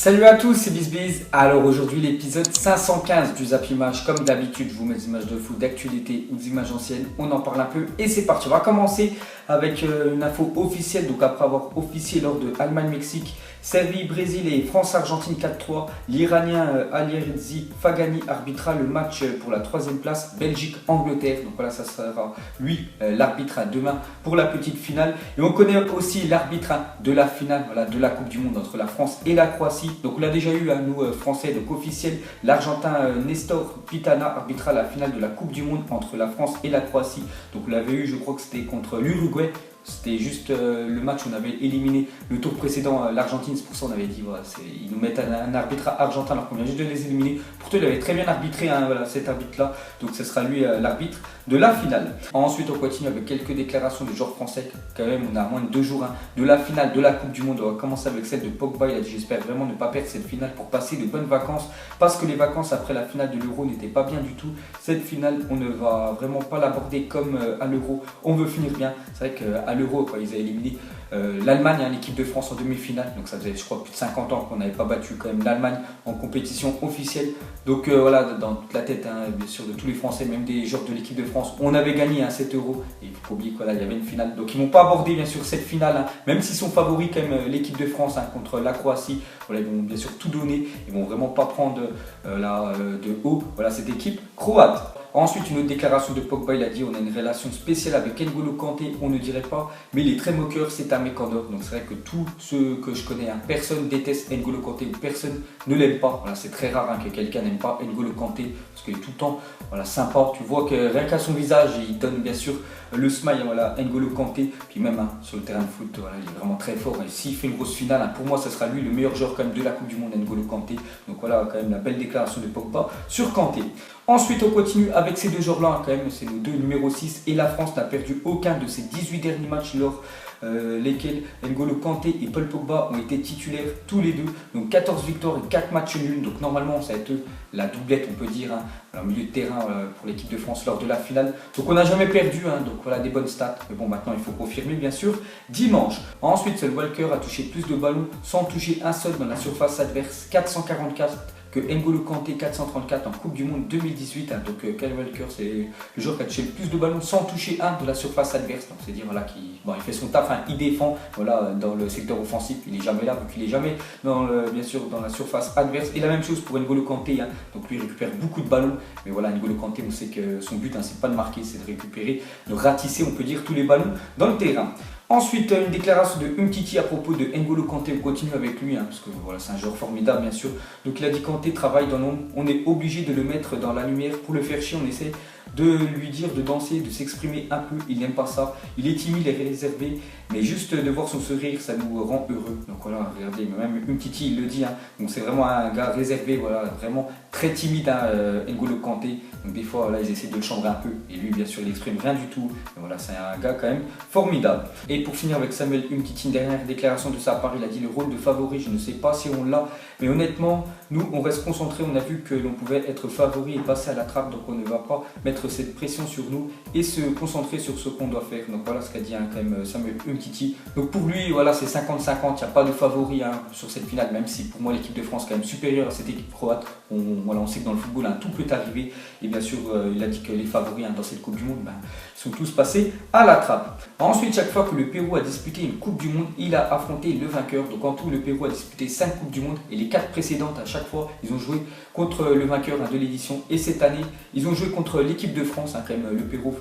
Salut à tous, c'est BizBiz. Alors aujourd'hui l'épisode 515 du Zap Image. Comme d'habitude, je vous mets des images de foot, d'actualité ou des images anciennes. On en parle un peu et c'est parti. On va commencer avec une info officielle. Donc après avoir officié lors de Allemagne-Mexique, Serbie-Brésil et France-Argentine 4-3, l'Iranien Alireza Fagani arbitra le match pour la troisième place Belgique-Angleterre. Donc voilà, ça sera lui l'arbitre demain pour la petite finale. Et on connaît aussi l'arbitre de la finale de la Coupe du Monde entre la France et la Croatie. Donc on l'a déjà eu, nous Français, donc officiel, l'Argentin Nestor Pitana arbitra la finale de la Coupe du Monde entre la France et la Croatie. Donc on l'avait eu, je crois que c'était contre l'Uruguay. C'était juste le match où on avait éliminé le tour précédent l'Argentine. C'est pour ça qu'on avait dit voilà, ils nous mettent un arbitre argentin alors qu'on vient juste de les éliminer. Pourtant il avait très bien arbitré cet arbitre-là. Donc ce sera lui l'arbitre de la finale. Ensuite on continue avec quelques déclarations de joueurs français. Quand même on a moins de 2 jours de la finale de la Coupe du Monde. On va commencer avec celle de Pogba. Il a dit j'espère vraiment ne pas perdre cette finale pour passer de bonnes vacances. Parce que les vacances après la finale de l'Euro n'étaient pas bien du tout. Cette finale on ne va vraiment pas l'aborder comme à l'Euro. On veut finir bien. C'est vrai qu'à l'Euro, quand ils avaient éliminé l'Allemagne, l'équipe de France en demi-finale. Donc ça faisait, je crois, plus de 50 ans qu'on n'avait pas battu quand même l'Allemagne en compétition officielle. Donc voilà, dans toute la tête, bien sûr, de tous les Français, même des joueurs de l'équipe de France, on avait gagné 7 euros. Et il faut pas oublier qu'il y avait une finale. Donc ils ne vont pas aborder, bien sûr, cette finale, même s'ils sont favoris quand même, l'équipe de France contre la Croatie. Voilà, ils vont bien sûr tout donner. Ils ne vont vraiment pas prendre de haut cette équipe croate. Ensuite, une autre déclaration de Pogba, il a dit on a une relation spéciale avec N'Golo Kanté, on ne dirait pas, mais il est très moqueur, c'est un mec en or. Donc c'est vrai que tous ceux que je connais, personne déteste N'Golo Kanté ou personne ne l'aime pas. Voilà, c'est très rare que quelqu'un n'aime pas N'Golo Kanté parce qu'il est tout le temps sympa. Tu vois que rien qu'à son visage, il donne bien sûr le smile, N'Golo Kanté. Puis même sur le terrain de foot, il est vraiment très fort. Et s'il fait une grosse finale, pour moi, ce sera lui le meilleur joueur quand même de la Coupe du Monde, N'Golo Kanté. Donc voilà, quand même la belle déclaration de Pogba sur Kanté. Ensuite, on continue avec ces deux joueurs-là, quand même, c'est nos deux numéros 6. Et la France n'a perdu aucun de ses 18 derniers matchs lors lesquels N'Golo Kanté et Paul Pogba ont été titulaires tous les deux. Donc 14 victoires et 4 matchs nuls. Donc normalement, ça va être la doublette, on peut dire, au milieu de terrain pour l'équipe de France lors de la finale. Donc on n'a jamais perdu, donc voilà des bonnes stats. Mais bon, maintenant il faut confirmer, bien sûr, dimanche. Ensuite, seul Walker a touché plus de ballons sans toucher un seul dans la surface adverse, 444. Que N'Golo Kanté 434 en Coupe du Monde 2018. Donc Kyle Walker, c'est le joueur qui a touché le plus de ballons sans toucher un de la surface adverse. Donc c'est dire qu'il fait son taf, il défend dans le secteur offensif. Il n'est jamais là, vu qu'il n'est jamais bien sûr dans la surface adverse. Et la même chose pour N'Golo Kanté. Donc lui il récupère beaucoup de ballons. Mais voilà, N'Golo Kanté, on sait que son but, c'est pas de marquer, c'est de récupérer, de ratisser, on peut dire, tous les ballons dans le terrain. Ensuite, une déclaration de Umtiti à propos de N'Golo Kanté. On continue avec lui, parce que c'est un joueur formidable, bien sûr. Donc il a dit Kanté travaille dans l'ombre. On est obligé de le mettre dans la lumière. Pour le faire chier, on essaie de lui dire de danser, de s'exprimer un peu. Il n'aime pas ça. Il est timide et réservé. Mais juste de voir son sourire, ça nous rend heureux. Donc voilà, regardez, même Umtiti, il le dit. Donc c'est vraiment un gars réservé, vraiment très timide, N'Golo Kanté. Donc des fois, ils essaient de le chambrer un peu. Et lui, bien sûr, il n'exprime rien du tout. Mais voilà, c'est un gars quand même formidable. Et pour finir avec Samuel Umtiti, une dernière déclaration de sa part, il a dit le rôle de favori, je ne sais pas si on l'a, mais honnêtement, nous on reste concentrés, on a vu que l'on pouvait être favori et passer à la trappe, donc on ne va pas mettre cette pression sur nous et se concentrer sur ce qu'on doit faire. Donc voilà ce qu'a dit quand même Samuel Umtiti. Donc pour lui, c'est 50-50, il n'y a pas de favori sur cette finale, même si pour moi l'équipe de France est quand même supérieure à cette équipe croate. On sait que dans le football, tout peut arriver. Et bien sûr, il a dit que les favoris dans cette Coupe du Monde, ils sont tous passés à la trappe. Ensuite, chaque fois que le Pérou a disputé une Coupe du Monde, il a affronté le vainqueur. Donc en tout, le Pérou a disputé 5 Coupes du Monde et les 4 précédentes, à chaque fois, ils ont joué contre le vainqueur de l'édition. Et cette année, ils ont joué contre l'équipe de France, quand même, le Pérou,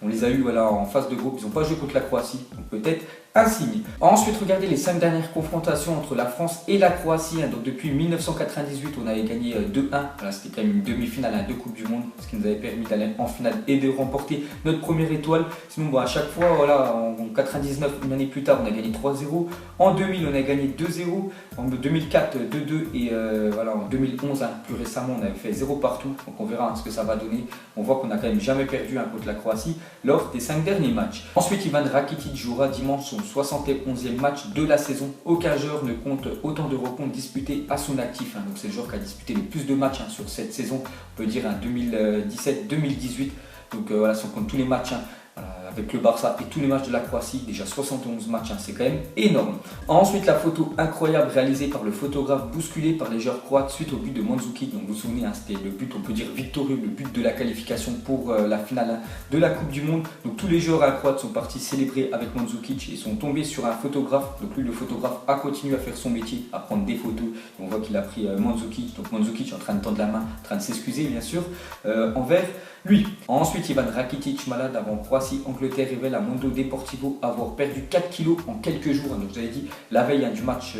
on les a eu en phase de groupe. Ils n'ont pas joué contre la Croatie, donc peut-être un signe. Ensuite, regardez les 5 dernières confrontations entre la France et la Croatie. Donc depuis 1998, on avait gagné 2-1. C'était quand même une demi-finale, 2 Coupes du Monde, ce qui nous avait permis d'aller en finale et de remporter notre première étoile. Sinon, à chaque fois, en 99, une année plus tard, on a gagné 3-0. En 2000, on a gagné 2-0. En 2004, 2-2. Et en 2011, plus récemment, on avait fait 0 partout. Donc on verra ce que ça va donner. On voit qu'on n'a quand même jamais perdu contre la Croatie lors des 5 derniers matchs. Ensuite, Ivan Rakitic jouera dimanche son 71e match de la saison. Aucun joueur ne compte autant de rencontres disputées à son actif. Donc c'est le joueur qui a disputé le plus de matchs sur cette saison. On peut dire 2017-2018. Donc si on compte tous les matchs, avec le Barça et tous les matchs de la Croatie, déjà 71 matchs, c'est quand même énorme. Ensuite, la photo incroyable réalisée par le photographe bousculé par les joueurs croates suite au but de Mandzukic. Donc vous vous souvenez, c'était le but, on peut dire victorieux, le but de la qualification pour la finale de la Coupe du Monde. Donc tous les joueurs croates sont partis célébrer avec Mandzukic et sont tombés sur un photographe. Donc lui, le photographe, a continué à faire son métier, à prendre des photos. Et on voit qu'il a pris Mandzukic. Donc Mandzukic est en train de tendre la main, en train de s'excuser bien sûr envers lui. Ensuite, Ivan Rakitic malade avant Croatie-Angleterre révèle à Mundo Deportivo avoir perdu 4 kilos en quelques jours. Donc je vous avais dit, la veille du match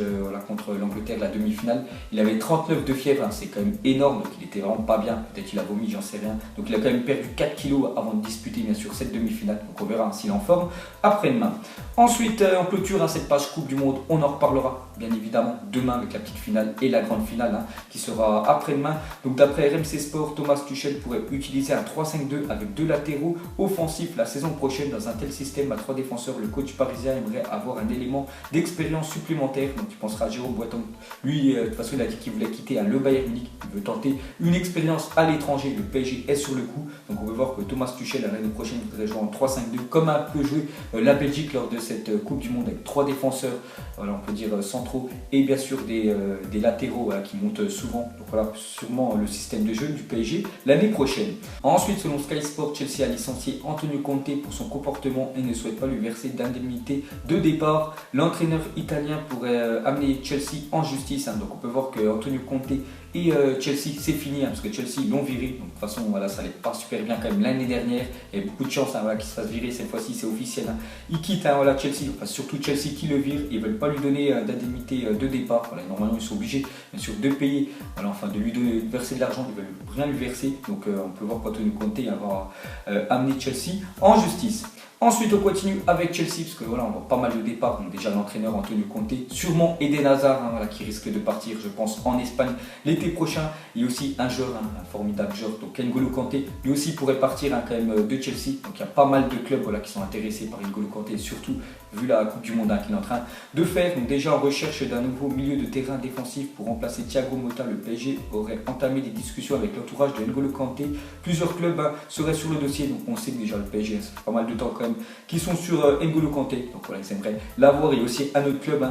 contre l'Angleterre, la demi-finale, il avait 39 de fièvre, c'est quand même énorme, donc il était vraiment pas bien, peut-être qu'il a vomi, j'en sais rien. Donc il a quand même perdu 4 kilos avant de disputer bien sûr cette demi-finale, donc on verra s'il est en forme après-demain. Ensuite, on clôture cette page Coupe du Monde, on en reparlera bien évidemment demain avec la petite finale et la grande finale qui sera après-demain. Donc d'après RMC Sport, Thomas Tuchel pourrait utiliser un 3-5-2 avec 2 latéraux offensifs la saison prochaine. Dans un tel système à 3 défenseurs, le coach parisien aimerait avoir un élément d'expérience supplémentaire. Donc il pensera à Jérôme Boateng. Lui, de toute façon, il a dit qu'il voulait quitter le Bayern Munich. Il veut tenter une expérience à l'étranger. Le PSG est sur le coup. Donc on veut voir que Thomas Tuchel l'année prochaine voudrait jouer en 3-5-2 comme a pu jouer la Belgique lors de cette Coupe du Monde avec 3 défenseurs, voilà, on peut dire centraux et bien sûr des latéraux qui montent souvent. Donc voilà, sûrement le système de jeu du PSG l'année prochaine. Ensuite, selon Sky Sport, Chelsea a licencié Antonio Conte pour son comportement et ne souhaite pas lui verser d'indemnité de départ. L'entraîneur italien pourrait amener Chelsea en justice. Donc on peut voir que Antonio Conte et Chelsea, c'est fini, parce que Chelsea l'ont viré. Donc de toute façon, voilà, ça n'allait pas super bien quand même l'année dernière. Il y avait beaucoup de chance voilà, qu'il se fasse virer. Cette fois-ci, c'est officiel. Il quitte voilà, Chelsea, enfin, surtout Chelsea qui le vire. Ils ne veulent pas lui donner d'indemnité de départ. Voilà, normalement, ils sont obligés, bien sûr, de payer, voilà, enfin, de lui donner, de verser de l'argent. Ils ne veulent rien lui verser. Donc on peut voir qu'Antonio Conte va amener Chelsea en justice. Ensuite, on continue avec Chelsea, parce que voilà, on voit pas mal de départs. Donc déjà l'entraîneur Antonio Conte, sûrement Eden Hazard, voilà, qui risque de partir, je pense, en Espagne l'été prochain. Il y a aussi un joueur, un formidable joueur, donc N'Golo Kanté, lui aussi pourrait partir quand même de Chelsea. Donc il y a pas mal de clubs voilà, qui sont intéressés par N'Golo Kanté, surtout vu la Coupe du Monde qu'il est en train de faire. Donc déjà en recherche d'un nouveau milieu de terrain défensif pour remplacer Thiago Motta, le PSG aurait entamé des discussions avec l'entourage de N'Golo Kanté. Plusieurs clubs seraient sur le dossier, donc on sait que déjà le PSG, ça fait pas mal de temps quand même qui sont sur N'Golo Kanté. Donc voilà, ils aimeraient l'avoir. Il y a aussi un autre club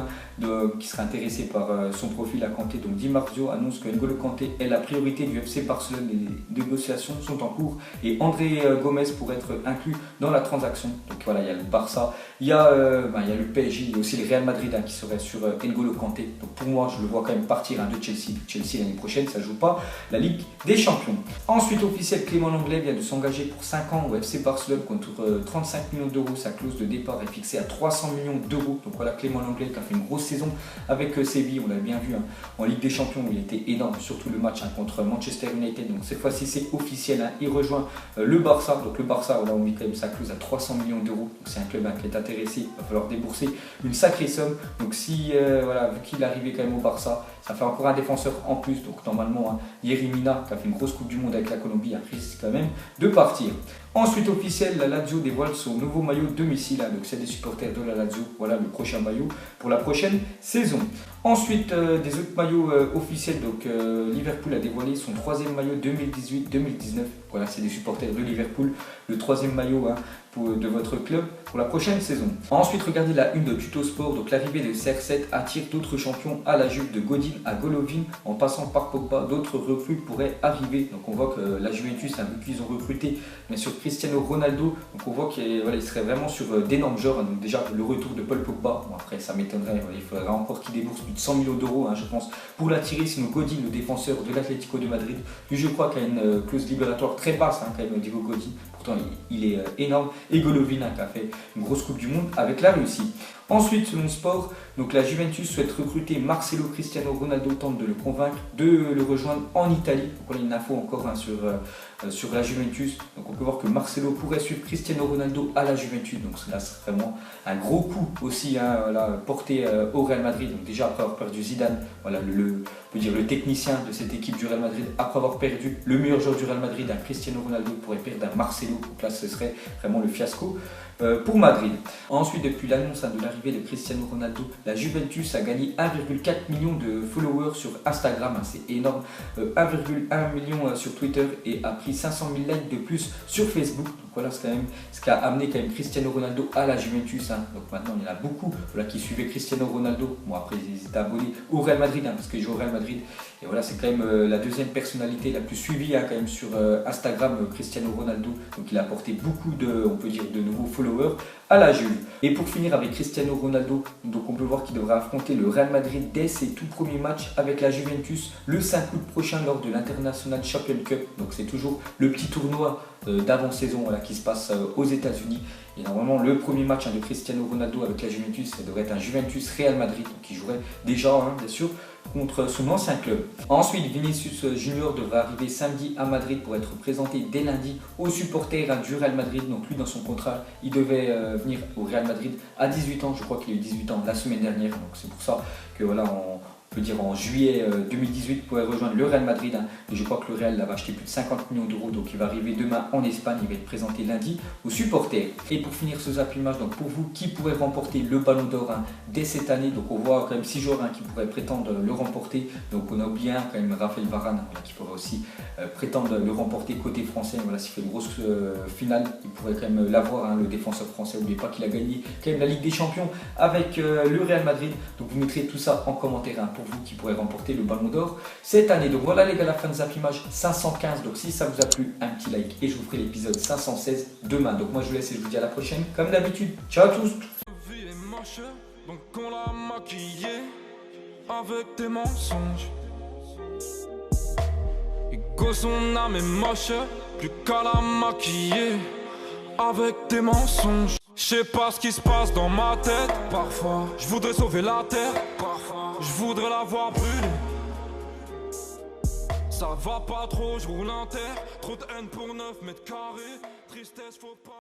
qui serait intéressé par son profil à Kanté. Donc Di Marzio annonce que N'Golo Kanté est la priorité du FC Barcelone. Les négociations sont en cours et André Gomes pourrait être inclus dans la transaction. Donc voilà, il y a le Barça, il y a le PSG, il y a aussi le Real Madrid qui serait sur N'Golo Kanté. Donc pour moi, je le vois quand même partir de Chelsea. Chelsea l'année prochaine, ça ne joue pas la Ligue des Champions. Ensuite, officiel, Clément Lenglet vient de s'engager pour 5 ans au FC Barcelone contre 35 millions d'euros. Sa clause de départ est fixée à 300 millions d'euros. Donc voilà, Clément Lenglet qui a fait une grosse saison avec Séville. On l'a bien vu en Ligue des Champions, il était énorme, surtout le match contre Manchester United. Donc cette fois-ci, c'est officiel. Il rejoint le Barça. Donc le Barça, voilà, on met quand même sa clause à 300 millions d'euros. Donc c'est un club qui est intéressé. Il va falloir débourser une sacrée somme. Donc si, voilà, vu qu'il est arrivé quand même au Barça, ça fait encore un défenseur en plus. Donc normalement, Yerry Mina, qui a fait une grosse Coupe du Monde avec la Colombie, risque quand même de partir. Ensuite, officiel, la Lazio dévoile son nouveau maillot domicile. Donc c'est des supporters de la Lazio. Voilà le prochain maillot pour la prochaine saison. Ensuite, des autres maillots officiels. Donc Liverpool a dévoilé son 3e maillot 2018-2019. Voilà, c'est des supporters de Liverpool. Le 3e maillot de votre club pour la prochaine saison. Ensuite, regardez la une de Tuto Sport. Donc l'arrivée de CR7 attire d'autres champions à la Juve, de Godin à Golovin, en passant par Pogba. D'autres recrues pourraient arriver. Donc on voit que la Juventus, vu qu'ils ont recruté bien sûr Cristiano Ronaldo, donc on voit qu'il voilà, serait vraiment sur d'énormes joueurs. Donc déjà le retour de Paul Pogba, bon, après ça m'étonnerait, il faudrait encore qu'il débourse plus de 100 millions d'euros, je pense, pour l'attirer. Sinon Godin, le défenseur de l'Atlético de Madrid, lui je crois qu'il a une clause libératoire très basse quand même, Diego Godin. Pourtant il est énorme. Et Golovin qui a fait une grosse Coupe du Monde avec la Russie. Ensuite, selon Sport, donc la Juventus souhaite recruter Marcelo. Cristiano Ronaldo tente de le convaincre de le rejoindre en Italie. Donc on a une info encore sur la Juventus. Donc on peut voir que Marcelo pourrait suivre Cristiano Ronaldo à la Juventus. Donc cela serait vraiment un gros coup aussi voilà, porté au Real Madrid. Donc déjà après avoir perdu Zidane, voilà, on peut dire le technicien de cette équipe du Real Madrid, après avoir perdu le meilleur joueur du Real Madrid, Cristiano Ronaldo, pourrait perdre Marcelo. Donc là ce serait vraiment le fiasco pour Madrid. Ensuite, depuis l'annonce de l'arrivée l'arrivée de Cristiano Ronaldo, la Juventus a gagné 1,4 million de followers sur Instagram, c'est énorme, 1,1 million sur Twitter et a pris 500 000 likes de plus sur Facebook. Donc voilà, c'est quand même ce qui a amené quand même Cristiano Ronaldo à la Juventus. Donc maintenant, il y en a beaucoup qui suivaient Cristiano Ronaldo. Bon, après, ils étaient abonnés au Real Madrid parce qu'il joue au Real Madrid. Et voilà, c'est quand même la deuxième personnalité la plus suivie quand même sur Instagram, Cristiano Ronaldo. Donc il a apporté beaucoup de, on peut dire, de nouveaux followers à la Juve. Et pour finir avec Cristiano Ronaldo, donc on peut voir qu'il devra affronter le Real Madrid dès ses tout premiers matchs avec la Juventus le 5 août prochain lors de l'International Champions Cup. Donc c'est toujours le petit tournoi d'avant-saison qui se passe aux États-Unis. Et normalement, le premier match de Cristiano Ronaldo avec la Juventus, ça devrait être un Juventus-Real Madrid, donc il jouerait déjà, bien sûr, contre son ancien club. Ensuite, Vinicius Junior devrait arriver samedi à Madrid pour être présenté dès lundi aux supporters du Real Madrid. Donc lui, dans son contrat, il devait venir au Real Madrid à 18 ans. Je crois qu'il a eu 18 ans la semaine dernière. Donc c'est pour ça que voilà, on peut dire en juillet 2018, il pourrait rejoindre le Real Madrid. Et je crois que le Real l'avait acheté plus de 50 millions d'euros. Donc il va arriver demain en Espagne. Il va être présenté lundi aux supporters. Et pour finir ce Zappy Match, donc pour vous, qui pourrait remporter le Ballon d'Or dès cette année? Donc on voit quand même 6 joueurs qui pourraient prétendre le remporter. Donc on a oublié quand même Raphaël Varane qui pourrait aussi prétendre le remporter côté français. Voilà, s'il fait une grosse finale, il pourrait quand même l'avoir, le défenseur français. N'oubliez pas qu'il a gagné quand même la Ligue des Champions avec le Real Madrid. Donc vous mettrez tout ça en commentaire pour vous qui pourrait remporter le Ballon d'Or cette année. Donc voilà les gars, la fin de Zappy Match 515. Donc si ça vous a plu, un petit like et je vous ferai l'épisode 516 demain. Donc moi je vous laisse et je vous dis à la prochaine comme d'habitude. Ciao à tous. Donc on l'a maquillé avec des mensonges. Et que son âme est moche, plus qu'à la maquiller avec des mensonges. Je sais pas ce qui se passe dans ma tête. Parfois, je voudrais sauver la terre. Parfois, je voudrais la voir brûler. Ça va pas trop, je roule en terre. Trop de haine pour 9 mètres carrés. Tristesse, faut pas.